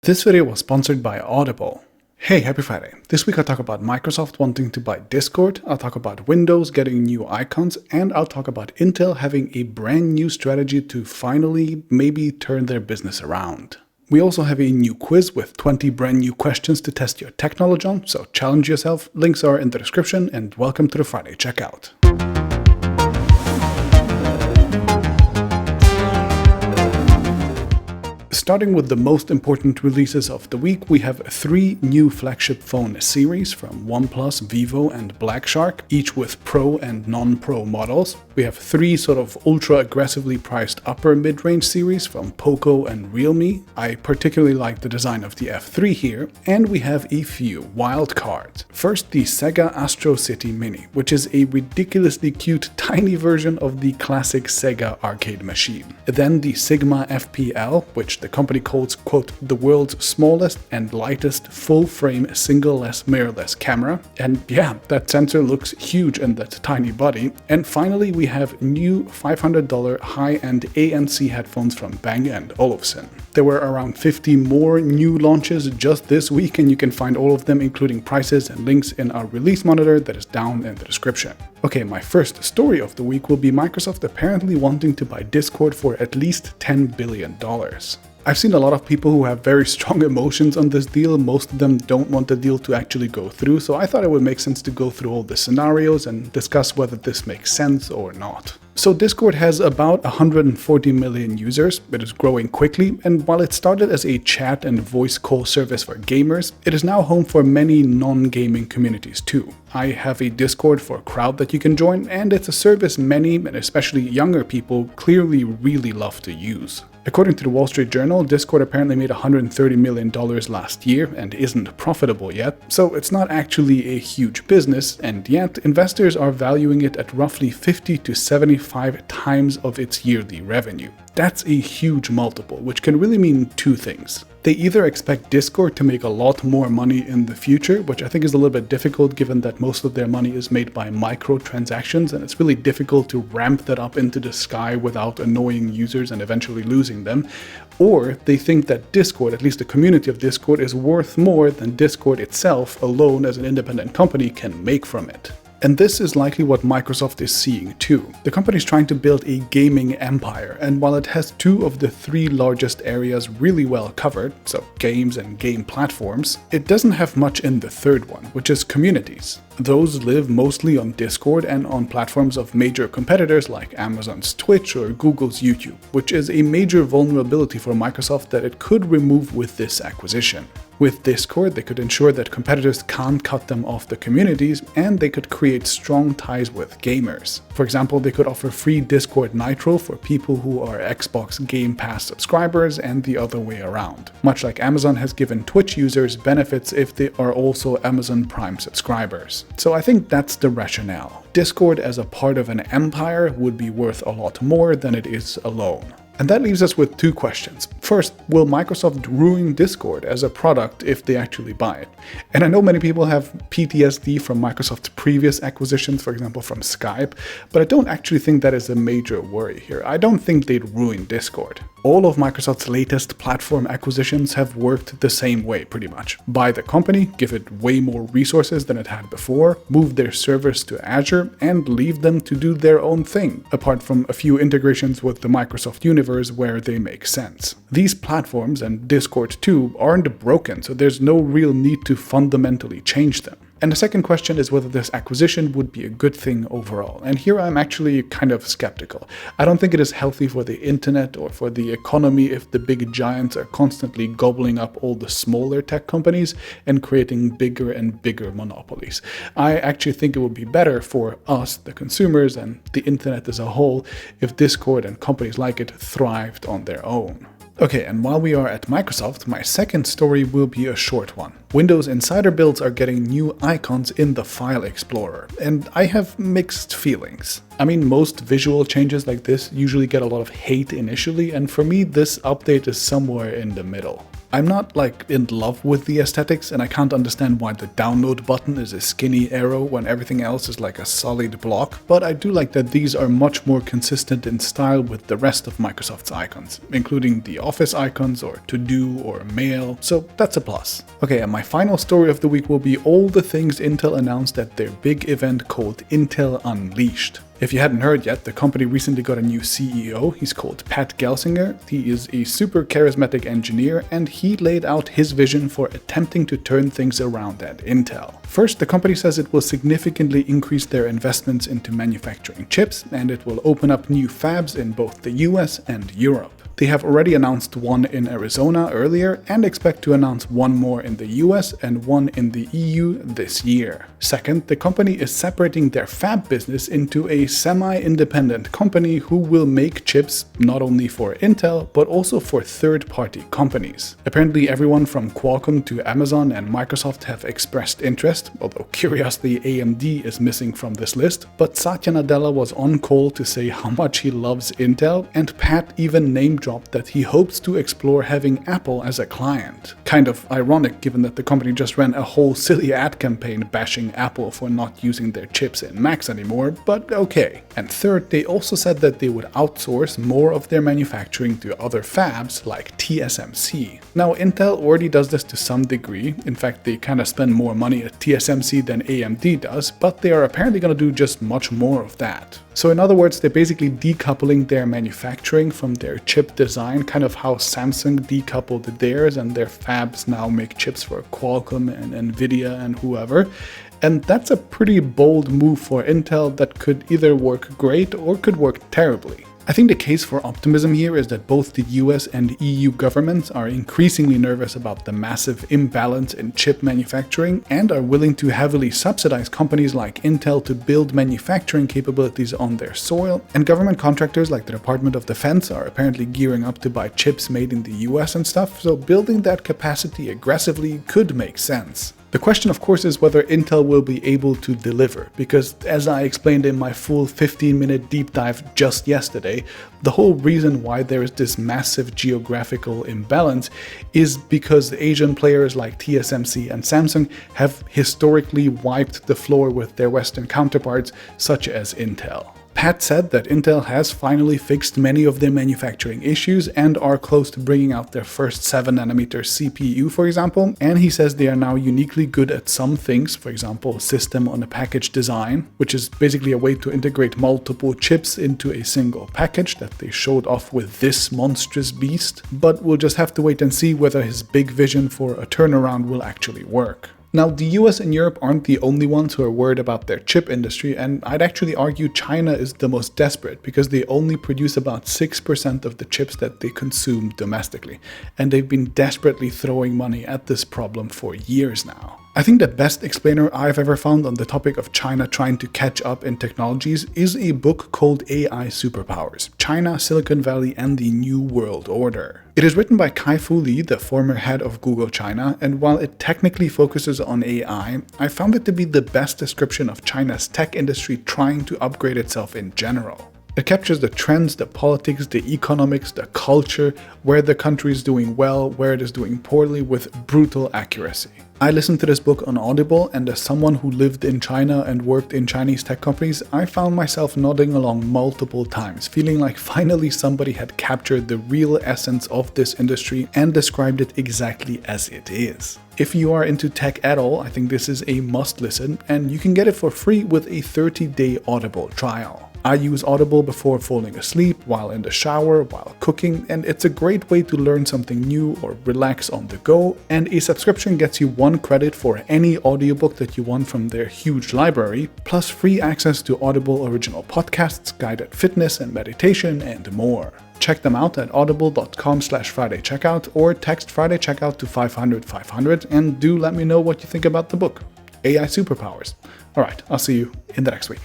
This video was sponsored by Audible. Hey, happy Friday. This week I'll talk about Microsoft wanting to buy Discord, I'll talk about Windows getting new icons, and I'll talk about Intel having a brand new strategy to finally maybe turn their business around. We also have a new quiz with 20 brand new questions to test your tech knowledge on, so challenge yourself. Links are in the description, and welcome to the Friday Checkout. Starting with the most important releases of the week, we have 3 new flagship phone series from OnePlus, Vivo, and Black Shark, each with Pro and non-Pro models. We have 3 sort of ultra-aggressively priced upper mid-range series from Poco and Realme. I particularly like the design of the F3 here, and we have a few wild cards. First, the Sega Astro City Mini, which is a ridiculously cute tiny version of the classic Sega arcade machine. Then the Sigma FPL, which the company calls, quote, the world's smallest and lightest full-frame single-less mirrorless camera. And yeah, that sensor looks huge in that tiny body. And finally, we have new $500 high-end ANC headphones from Bang & Olufsen. There were around 50 more new launches just this week, and you can find all of them, including prices and links, in our release monitor that is down in the description. Okay, my first story of the week will be Microsoft apparently wanting to buy Discord for at least $10 billion. I've seen a lot of people who have very strong emotions on this deal. Most of them don't want the deal to actually go through, so I thought it would make sense to go through all the scenarios and discuss whether this makes sense or not. So Discord has about 140 million users, it is growing quickly, and while it started as a chat and voice call service for gamers, it is now home for many non-gaming communities too. I have a Discord for Crowd that you can join, and it's a service many, and especially younger people, clearly really love to use. According to the Wall Street Journal, Discord apparently made $130 million last year and isn't profitable yet, so it's not actually a huge business, and yet investors are valuing it at roughly 50 to 75 times of its yearly revenue. That's a huge multiple, which can really mean 2 things. They either expect Discord to make a lot more money in the future, which I think is a little bit difficult given that most of their money is made by microtransactions, and it's really difficult to ramp that up into the sky without annoying users and eventually losing them. Or they think that Discord, at least the community of Discord, is worth more than Discord itself alone as an independent company can make from it. And this is likely what Microsoft is seeing too. The company is trying to build a gaming empire, and while it has 2 of the 3 largest areas really well covered, so games and game platforms, it doesn't have much in the 3rd one, which is communities. Those live mostly on Discord and on platforms of major competitors like Amazon's Twitch or Google's YouTube, which is a major vulnerability for Microsoft that it could remove with this acquisition. With Discord, they could ensure that competitors can't cut them off the communities, and they could create strong ties with gamers. For example, they could offer free Discord Nitro for people who are Xbox Game Pass subscribers and the other way around, much like Amazon has given Twitch users benefits if they are also Amazon Prime subscribers. So I think that's the rationale. Discord as a part of an empire would be worth a lot more than it is alone. And that leaves us with 2 questions. First, will Microsoft ruin Discord as a product if they actually buy it? And I know many people have PTSD from Microsoft's previous acquisitions, for example from Skype, but I don't actually think that is a major worry here. I don't think they'd ruin Discord. All of Microsoft's latest platform acquisitions have worked the same way, pretty much. Buy the company, give it way more resources than it had before, move their servers to Azure, and leave them to do their own thing, apart from a few integrations with the Microsoft universe where they make sense. These platforms, and Discord too, aren't broken, so there's no real need to fundamentally change them. And the second question is whether this acquisition would be a good thing overall. And here I'm actually kind of skeptical. I don't think it is healthy for the internet or for the economy if the big giants are constantly gobbling up all the smaller tech companies and creating bigger and bigger monopolies. I actually think it would be better for us, the consumers, and the internet as a whole if Discord and companies like it thrived on their own. Okay, and while we are at Microsoft, my second story will be a short one. Windows Insider builds are getting new icons in the File Explorer, and I have mixed feelings. I mean, most visual changes like this usually get a lot of hate initially, and for me this update is somewhere in the middle. I'm not like in love with the aesthetics, and I can't understand why the download button is a skinny arrow when everything else is like a solid block, but I do like that these are much more consistent in style with the rest of Microsoft's icons, including the Office icons or To Do or Mail, so that's a plus. Okay, and my final story of the week will be all the things Intel announced at their big event called Intel Unleashed. If you hadn't heard yet, the company recently got a new CEO. He's called Pat Gelsinger. He is a super charismatic engineer, and he laid out his vision for attempting to turn things around at Intel. First, the company says it will significantly increase their investments into manufacturing chips, and it will open up new fabs in both the US and Europe. They have already announced one in Arizona earlier and expect to announce one more in the US and one in the EU this year. Second, the company is separating their fab business into a semi-independent company who will make chips not only for Intel but also for third-party companies. Apparently everyone from Qualcomm to Amazon and Microsoft have expressed interest, although curiously AMD is missing from this list, but Satya Nadella was on call to say how much he loves Intel, and Pat even name-dropped that he hopes to explore having Apple as a client. Kind of ironic given that the company just ran a whole silly ad campaign bashing Apple for not using their chips in Macs anymore, but okay. And third, they also said that they would outsource more of their manufacturing to other fabs like TSMC. Now Intel already does this to some degree. In fact, they kind of spend more money at TSMC than AMD does, but they are apparently going to do just much more of that. So in other words, they're basically decoupling their manufacturing from their chip design, kind of how Samsung decoupled theirs and their fabs now make chips for Qualcomm and Nvidia and whoever. And that's a pretty bold move for Intel that could either work great or could work terribly. I think the case for optimism here is that both the US and EU governments are increasingly nervous about the massive imbalance in chip manufacturing and are willing to heavily subsidize companies like Intel to build manufacturing capabilities on their soil, and government contractors like the Department of Defense are apparently gearing up to buy chips made in the US and stuff, so building that capacity aggressively could make sense. The question, of course, is whether Intel will be able to deliver, because as I explained in my full 15-minute deep dive just yesterday, the whole reason why there is this massive geographical imbalance is because Asian players like TSMC and Samsung have historically wiped the floor with their Western counterparts, such as Intel. Pat said that Intel has finally fixed many of their manufacturing issues and are close to bringing out their first 7nm CPU, for example, and he says they are now uniquely good at some things, for example, system on a package design, which is basically a way to integrate multiple chips into a single package that they showed off with this monstrous beast, but we'll just have to wait and see whether his big vision for a turnaround will actually work. Now, the US and Europe aren't the only ones who are worried about their chip industry, and I'd actually argue China is the most desperate because they only produce about 6% of the chips that they consume domestically, and they've been desperately throwing money at this problem for years now. I think the best explainer I've ever found on the topic of China trying to catch up in technologies is a book called AI Superpowers: China, Silicon Valley, and the New World Order. It is written by Kai-Fu Lee, the former head of Google China, and while it technically focuses on AI, I found it to be the best description of China's tech industry trying to upgrade itself in general. It captures the trends, the politics, the economics, the culture, where the country is doing well, where it is doing poorly, with brutal accuracy. I listened to this book on Audible, and as someone who lived in China and worked in Chinese tech companies, I found myself nodding along multiple times, feeling like finally somebody had captured the real essence of this industry and described it exactly as it is. If you are into tech at all, I think this is a must listen, and you can get it for free with a 30-day Audible trial. I use Audible before falling asleep, while in the shower, while cooking, and it's a great way to learn something new or relax on the go, and a subscription gets you 1 credit for any audiobook that you want from their huge library, plus free access to Audible original podcasts, guided fitness and meditation, and more. Check them out at audible.com/Friday checkout or text Friday checkout to 500 500 and do let me know what you think about the book. AI Superpowers. Alright, I'll see you in the next week.